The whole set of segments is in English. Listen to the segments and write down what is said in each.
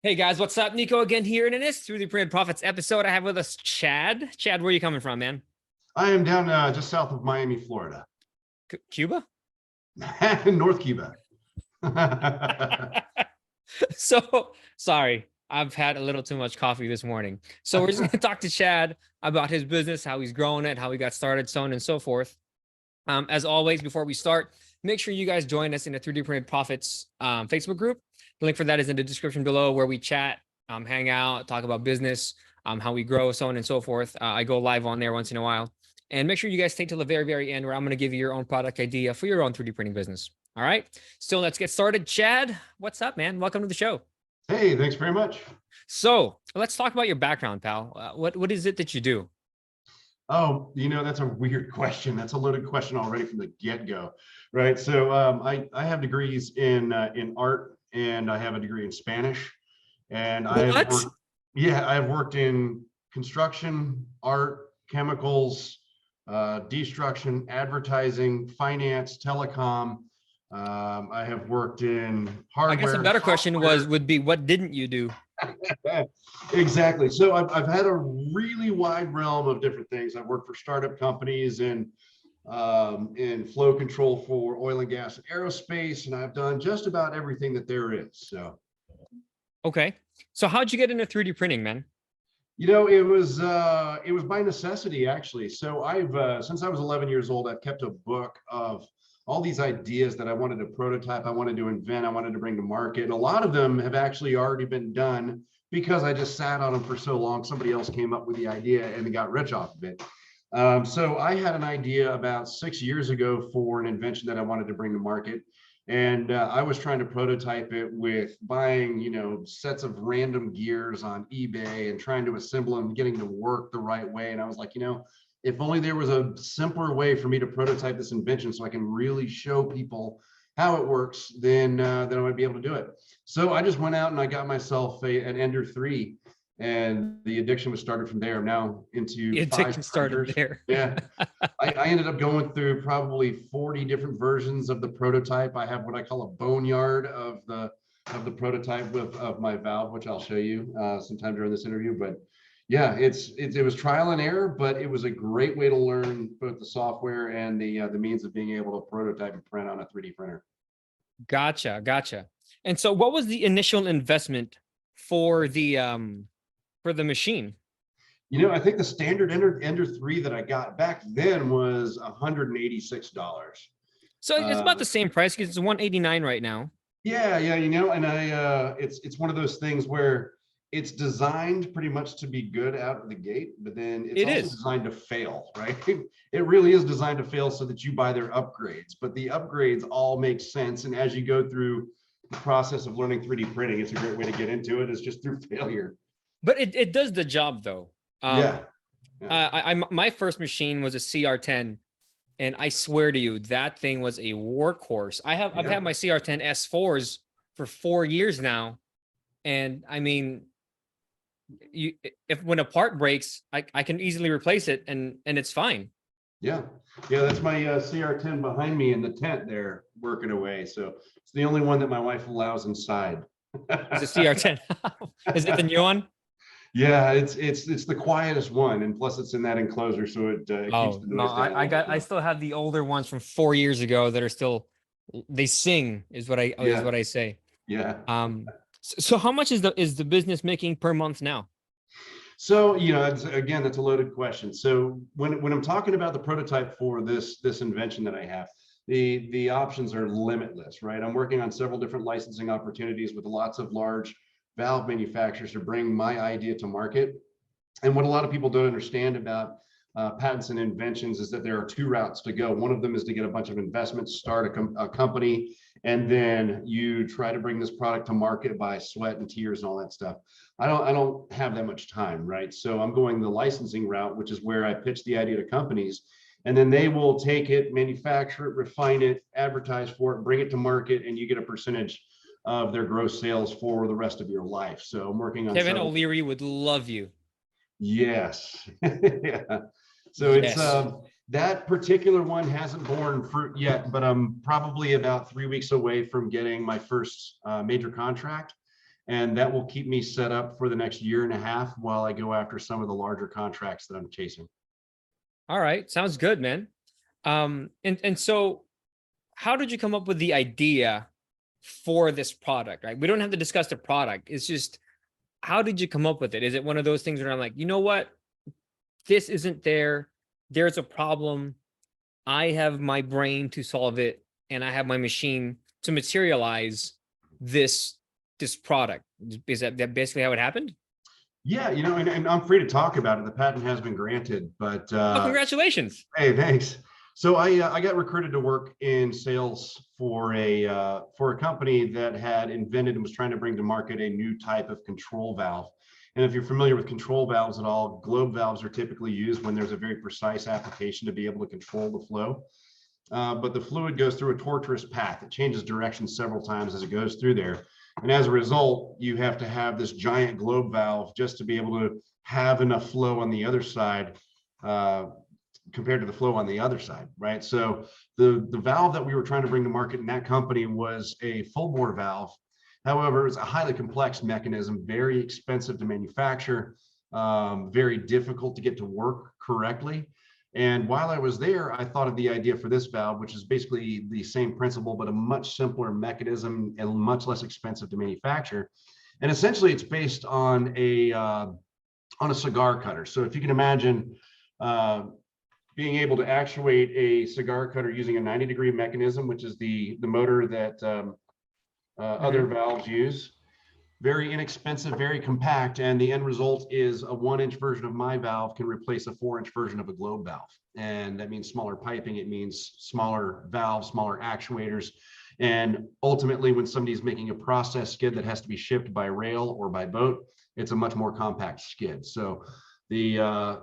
Hey guys, what's up? Nico again here, and in this 3D Printed Profits episode, I have with us Chad. Chad, where are you coming from, man? I am down just south of Miami, Florida. Cuba? North Cuba. So, sorry, I've had a little too much coffee this morning. So we're just going to talk to Chad about his business, how he's growing it, how he got started, so on and so forth. As always, before we start, make sure you guys join us in the 3D Printed Profits Facebook group. The link for that is in the description below, where we chat, hang out, talk about business, how we grow, so on and so forth. I go live on there once in a while. And make sure you guys stay till the very, very end, where I'm going to give you your own product idea for your own 3D printing business. All right. So let's get started. Chad, what's up, man? Welcome to the show. Hey, thanks very much. So let's talk about your background, pal. What is it that you do? Oh, that's a weird question. That's a loaded question already from the get-go, right? So I have degrees in art, and I have a degree in Spanish, and I've worked in construction, art, chemicals, destruction, advertising, finance, telecom. I have worked in hardware. I guess a better question would be, what didn't you do? Exactly. So I've had a really wide realm of different things. I've worked for startup companies and in flow control for oil and gas and aerospace, and I've done just about everything that there is. So, okay. So how'd you get into 3D printing, man? It was by necessity, actually. So I've since I was 11 years old, I've kept a book of all these ideas that I wanted to prototype, I wanted to invent, I wanted to bring to market. And a lot of them have actually already been done because I just sat on them for so long. Somebody else came up with the idea and got rich off of it. So I had an idea about 6 years ago for an invention that I wanted to bring to market. And I was trying to prototype it with buying, sets of random gears on eBay and trying to assemble them, getting to work the right way. And I was like, if only there was a simpler way for me to prototype this invention so I can really show people how it works, then I would be able to do it. So I just went out and I got myself an Ender 3, and the addiction was started from there. Now into The addiction started there. Yeah. I ended up going through probably 40 different versions of the prototype. I have what I call a boneyard of the prototype of my valve, which I'll show you sometime during this interview. But yeah, it was trial and error, but it was a great way to learn both the software and the means of being able to prototype and print on a 3D printer. Gotcha. And so what was the initial investment for the machine? I think the standard Ender 3 that I got back then was $186. So it's about the same price, because it's $189 right now. Yeah, and it's one of those things where it's designed pretty much to be good out of the gate, but then it's also designed to fail, right? It really is designed to fail so that you buy their upgrades, but the upgrades all make sense. And as you go through the process of learning 3D printing, it's a great way to get into it. It's just through failure. But it does the job, though. Yeah. My first machine was a CR10, and I swear to you, that thing was a workhorse. I've had my CR10 S4s for 4 years now, and I mean, when a part breaks, I can easily replace it, and it's fine. Yeah, that's my CR10 behind me in the tent there working away. So it's the only one that my wife allows inside. It's a CR10. Is it the new one? Yeah, it's the quietest one, and plus it's in that enclosure, so it keeps the noise down. I still have the older ones from 4 years ago that are still, they sing, is what I say. Yeah. So how much is the business making per month now? So, again, that's a loaded question. So when I'm talking about the prototype for this invention that I have, the options are limitless, right? I'm working on several different licensing opportunities with lots of large valve manufacturers to bring my idea to market. And what a lot of people don't understand about patents and inventions is that there are two routes to go. One of them is to get a bunch of investments, start a company, and then you try to bring this product to market by sweat and tears and all that stuff. I don't have that much time, right? So I'm going the licensing route, which is where I pitch the idea to companies, and then they will take it, manufacture it, refine it, advertise for it, bring it to market, and you get a percentage of their gross sales for the rest of your life. So I'm working on Kevin O'Leary would love you. Yes. Yeah. So it's that particular one hasn't borne fruit yet, but I'm probably about 3 weeks away from getting my first major contract. And that will keep me set up for the next year and a half while I go after some of the larger contracts that I'm chasing. All right. Sounds good, man. And so how did you come up with the idea for this product, right? We don't have to discuss the product. It's just, how did you come up with it? Is it one of those things where I'm like, you know what? This isn't there. There's a problem. I have my brain to solve it, and I have my machine to materialize this product. Is that basically how it happened? Yeah, and I'm free to talk about it. The patent has been granted, but Oh, congratulations. hey, thanks. So I got recruited to work in sales for a company that had invented and was trying to bring to market a new type of control valve. And if you're familiar with control valves at all, globe valves are typically used when there's a very precise application to be able to control the flow. But the fluid goes through a tortuous path. It changes direction several times as it goes through there. And as a result, you have to have this giant globe valve just to be able to have enough flow on the other side compared to the flow on the other side, right? So the valve that we were trying to bring to market in that company was a full bore valve. However, it's a highly complex mechanism, very expensive to manufacture, very difficult to get to work correctly. And while I was there, I thought of the idea for this valve, which is basically the same principle, but a much simpler mechanism and much less expensive to manufacture. And essentially, it's based on a cigar cutter. So if you can imagine being able to actuate a cigar cutter using a 90-degree mechanism, which is the motor that other valves use. Very inexpensive, very compact, and the end result is a 1-inch version of my valve can replace a 4-inch version of a globe valve. And that means smaller piping, it means smaller valves, smaller actuators. And ultimately, when somebody's making a process skid that has to be shipped by rail or by boat, it's a much more compact skid. So the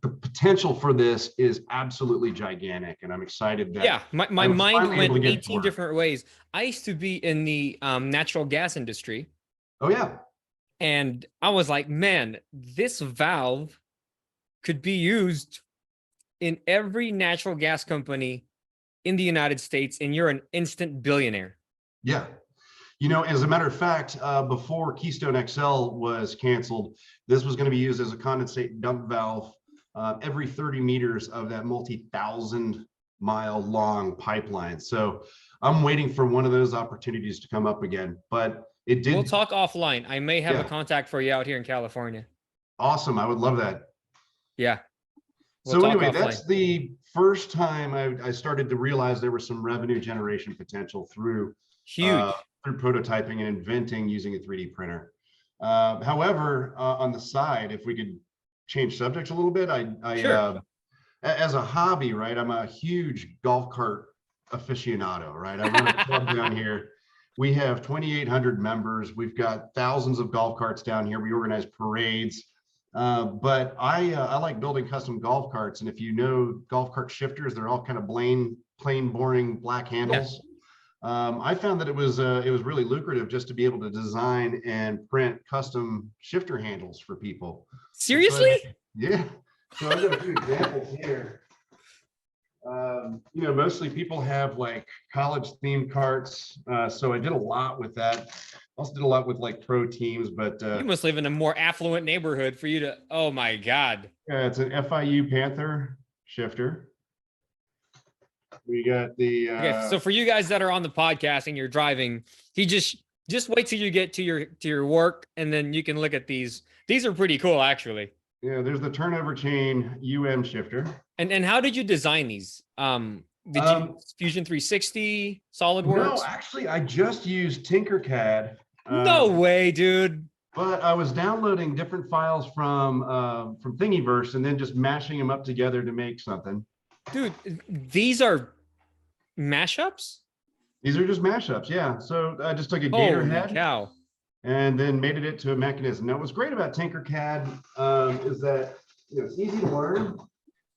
potential for this is absolutely gigantic, and I'm excited that my mind went 18 different ways. I used to be in the natural gas industry. Oh yeah. And I was like, man, this valve could be used in every natural gas company in the United States, and you're an instant billionaire. Yeah. As a matter of fact, before Keystone XL was canceled, this was going to be used as a condensate dump valve every 30 meters of that multi-thousand-mile long pipeline. So I'm waiting for one of those opportunities to come up again, but it did. We'll talk offline. I may have a contact for you out here in California. Awesome. I would love that. Yeah. So anyway, that's the first time I started to realize there was some revenue generation potential through prototyping and inventing using a 3D printer. However, on the side, if we could change subjects a little bit, Sure. As a hobby, right, I'm a huge golf cart aficionado, right? I run a club down here. We have 2,800 members. We've got thousands of golf carts down here. We organize parades. But I like building custom golf carts. And if you know golf cart shifters, they're all kind of plain, boring black handles. Yeah. I found that it was really lucrative just to be able to design and print custom shifter handles for people. Seriously? So yeah. So I've got a few examples here. Mostly people have like college themed carts. So I did a lot with that. Also did a lot with like pro teams, but you must live in a more affluent neighborhood for you to, oh my God. Yeah, it's an FIU Panther shifter. We got the okay, so for you guys that are on the podcast and you're driving, he just wait till you get to your work, and then you can look at these. These are pretty cool, actually. Yeah, there's the turnover chain shifter. And how did you design these? Did you Fusion 360, SolidWorks? No, actually, I just used Tinkercad. No way, dude. But I was downloading different files from Thingiverse and then just mashing them up together to make something. Dude, these are mashups? These are just mashups, yeah. So I just took a gator head and then made it to a mechanism. Now, what's great about Tinkercad is that it's easy to learn,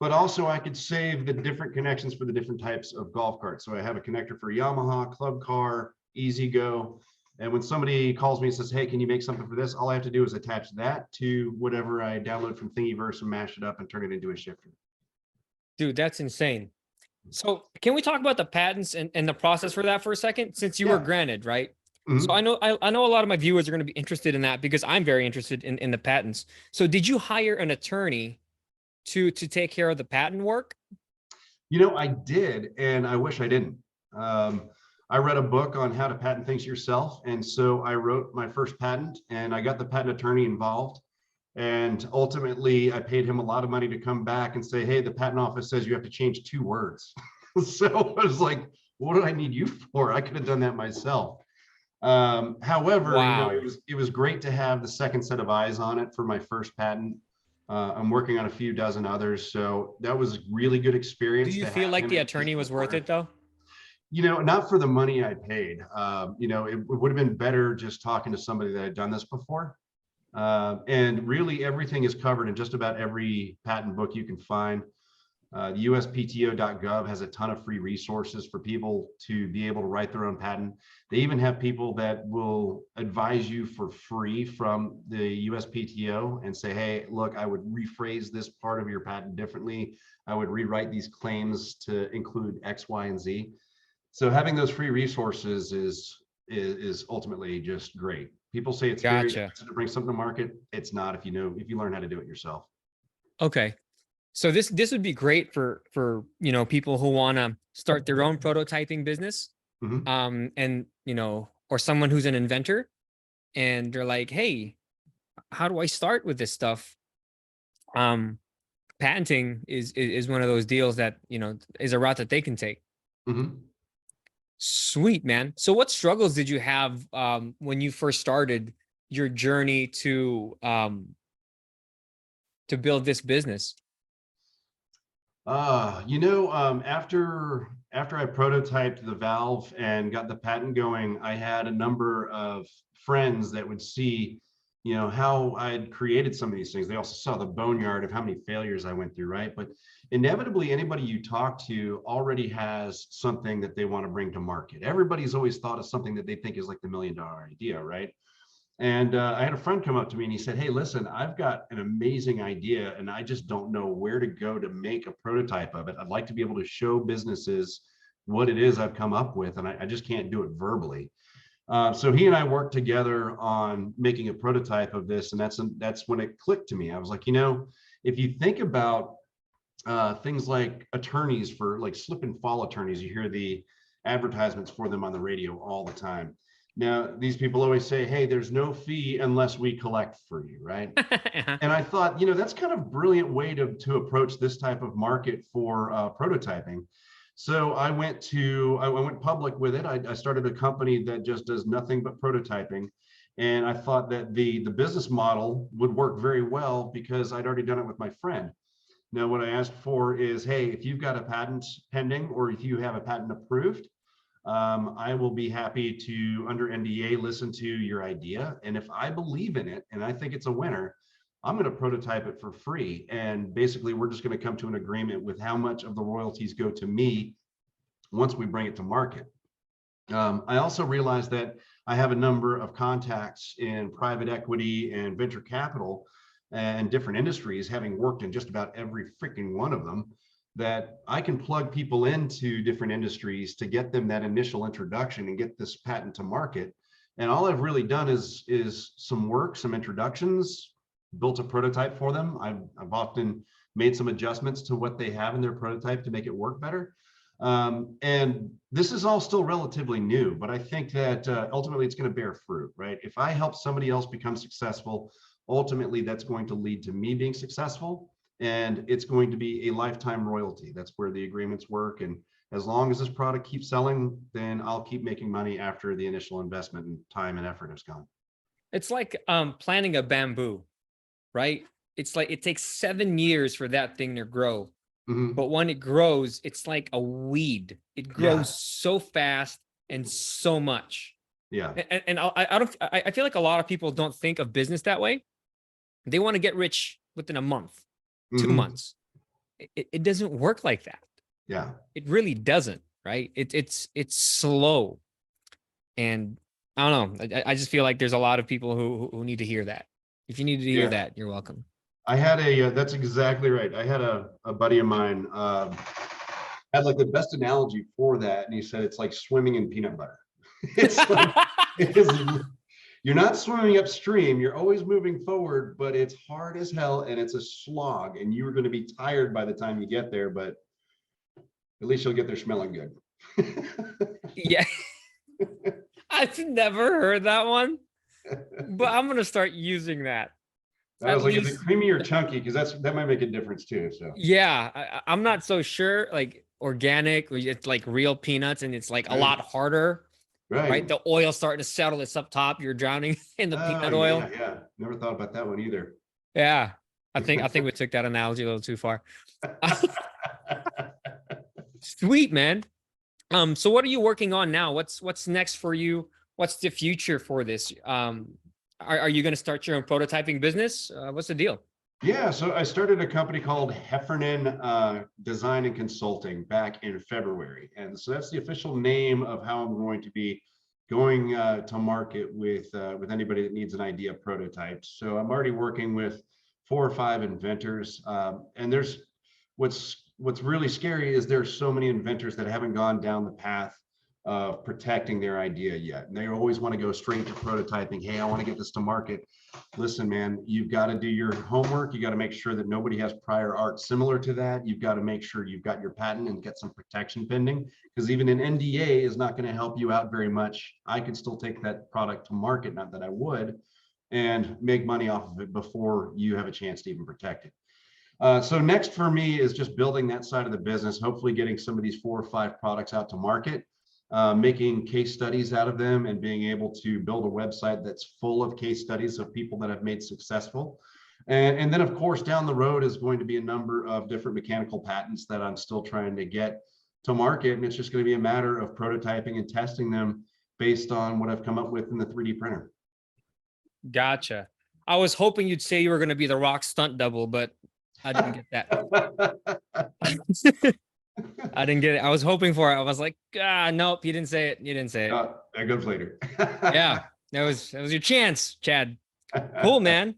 but also I could save the different connections for the different types of golf carts. So I have a connector for Yamaha, Club Car, Easy Go. And when somebody calls me and says, hey, can you make something for this? All I have to do is attach that to whatever I download from Thingiverse and mash it up and turn it into a shifter. Dude, that's insane. So can we talk about the patents and the process for that for a second? Since you were granted, right? So Mhm. I know a lot of my viewers are going to be interested in that because I'm very interested in the patents. So did you hire an attorney to take care of the patent work? I did, and I wish I didn't. Um, I read a book on how to patent things yourself, and so I wrote my first patent, and I got the patent attorney involved. And ultimately, I paid him a lot of money to come back and say, "Hey, the patent office says you have to change 2 words." So I was like, "What do I need you for? I could have done that myself." However, Wow. it was great to have the second set of eyes on it for my first patent. I'm working on a few dozen others, so that was really good Do experience you to feel have like him the as attorney my was worth it partner. though? Not for the money I paid. It would have been better just talking to somebody that had done this before. And really, everything is covered in just about every patent book you can find. The USPTO.gov has a ton of free resources for people to be able to write their own patent. They even have people that will advise you for free from the USPTO and say, "Hey, look, I would rephrase this part of your patent differently. I would rewrite these claims to include X, Y, and Z." So having those free resources is ultimately just great. People say it's very Gotcha. expensive to bring something to market. It's not if you learn how to do it yourself. Okay. So this would be great for people who want to start their own prototyping business, Mhm. and or someone who's an inventor and they're like, hey, how do I start with this stuff? Um, Patenting is one of those deals that is a route that they can take. Mhm. Sweet, man. So what struggles did you have when you first started your journey to build this business? After I prototyped the valve and got the patent going, I had a number of friends that would see, how I'd created some of these things. They also saw the boneyard of how many failures I went through, right? But inevitably, anybody you talk to already has something that they want to bring to market. Everybody's always thought of something that they think is like the $1 million idea, right? And I had a friend come up to me and he said, "Hey, listen, I've got an amazing idea and I just don't know where to go to make a prototype of it. I'd like to be able to show businesses what it is I've come up with, and I just can't do it verbally." So he and I worked together on making a prototype of this, and that's when it clicked to me. I was like, if you think about things like attorneys for like slip and fall attorneys, you hear the advertisements for them on the radio all the time. Now, these people always say, "Hey, there's no fee unless we collect for you," right? And I thought, that's kind of a brilliant way to approach this type of market for prototyping. So I went public with it. I started a company that just does nothing but prototyping. And I thought that the business model would work very well because I'd already done it with my friend. Now, what I asked for is, hey, if you've got a patent pending or if you have a patent approved, I will be happy to, under NDA, listen to your idea. And if I believe in it and I think it's a winner, I'm going to prototype it for free. And basically, we're just going to come to an agreement with how much of the royalties go to me once we bring it to market. I also realized that I have a number of contacts in private equity and venture capital and different industries, having worked in just about every freaking one of them, that I can plug people into different industries to get them that initial introduction and get this patent to market. And all I've really done is some work, some introductions, built a prototype for them. I've often made some adjustments to what they have in their prototype to make it work better. And this is all still relatively new, but I think that ultimately it's going to bear fruit, right? If I help somebody else become successful, ultimately that's going to lead to me being successful, and it's going to be a lifetime royalty. That's where the agreements work. And as long as this product keeps selling, then I'll keep making money after the initial investment and time and effort has gone. It's like planting a bamboo, right? It's like it takes 7 years for that thing to grow. Mhm. But when it grows, it's like a weed. It Yeah, grows so fast and so much. yeah. And I feel like a lot of people don't think of business that way. They want to get rich within a month, two Mhm. months. It doesn't work like that. Yeah. It really doesn't, right? It's slow. And I don't know. I just feel like there's a lot of people who need to hear that. If you need to hear Yeah. that, you're welcome. That's exactly right. I had a buddy of mine had like the best analogy for that. And he said, it's like swimming in peanut butter. It's like It is, you're not swimming upstream, you're always moving forward, but it's hard as hell and it's a slog, and you're going to be tired by the time you get there, but at least you'll get there smelling good. Yeah. I've never heard that one, but I'm gonna start using that. I was At like, is it least, creamy or chunky? Because that might make a difference too. So yeah, I'm not so sure. Like organic, it's like real peanuts, and it's like a right, lot harder, right? right. The oil starting to settle. It's up top. You're drowning in the Oh peanut yeah, oil. yeah. Never thought about that one either. Yeah, I think we took that analogy a little too far. Sweet, man. So what are you working on now? What's next for you? What's the future for this? Are you going to start your own prototyping business? What's the deal? Yeah, so I started a company called Heffernan Design and Consulting back in February. And so that's the official name of how I'm going to be going to market with anybody that needs an idea prototype. So I'm already working with 4 or 5 inventors. And there's what's really scary is there's so many inventors that haven't gone down the path of protecting their idea yet. And they always want to go straight to prototyping. Hey, I want to get this to market. Listen, man, you've got to do your homework. You got to make sure that nobody has prior art similar to that. You've got to make sure you've got your patent and get some protection pending, because even an NDA is not going to help you out very much. I could still take that product to market, not that I would, and make money off of it before you have a chance to even protect it. So next for me is just building that side of the business, hopefully getting some of these 4 or 5 products out to market, making case studies out of them, and being able to build a website that's full of case studies of people that have made successful. And then of course, down the road is going to be a number of different mechanical patents that I'm still trying to get to market. And it's just going to be a matter of prototyping and testing them based on what I've come up with in the 3D printer. Gotcha. I was hoping you'd say you were going to be the Rock stunt double, but I didn't get that. I didn't get it. I was hoping for it. I was like, nope, you didn't say it. You didn't say it. That comes later. Yeah, that was your chance, Chad. Cool, man.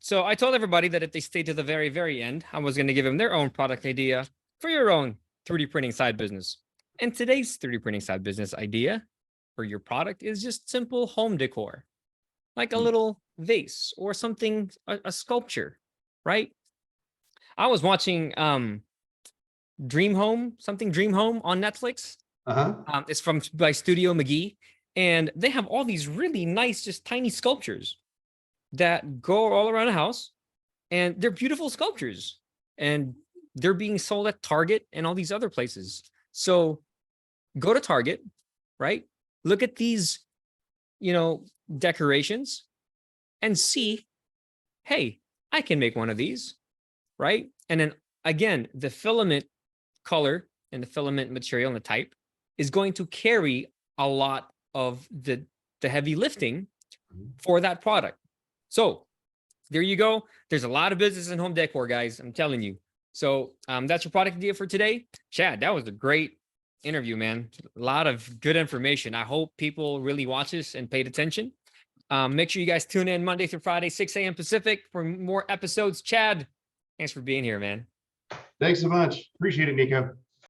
So I told everybody that if they stayed to the very, very end, I was going to give them their own product idea for your own 3D printing side business. And today's 3D printing side business idea for your product is just simple home decor, like a little vase or something, a sculpture, right? I was watching Dream Home on Netflix. It's by Studio McGee, and they have all these really nice, just tiny sculptures that go all around the house, and they're beautiful sculptures, and they're being sold at Target and all these other places. So go to Target, right? Look at these, decorations and see, hey, I can make one of these, right? And then again, the filament color and the filament material and the type is going to carry a lot of the heavy lifting for that product. So there you go. There's a lot of business in home decor, guys. I'm telling you. So that's your product idea for today. Chad, that was a great interview, man. A lot of good information. I hope people really watch this and paid attention. Make sure you guys tune in Monday through Friday, 6 a.m. Pacific for more episodes. Chad, thanks for being here, man. Thanks so much. Appreciate it, Nico.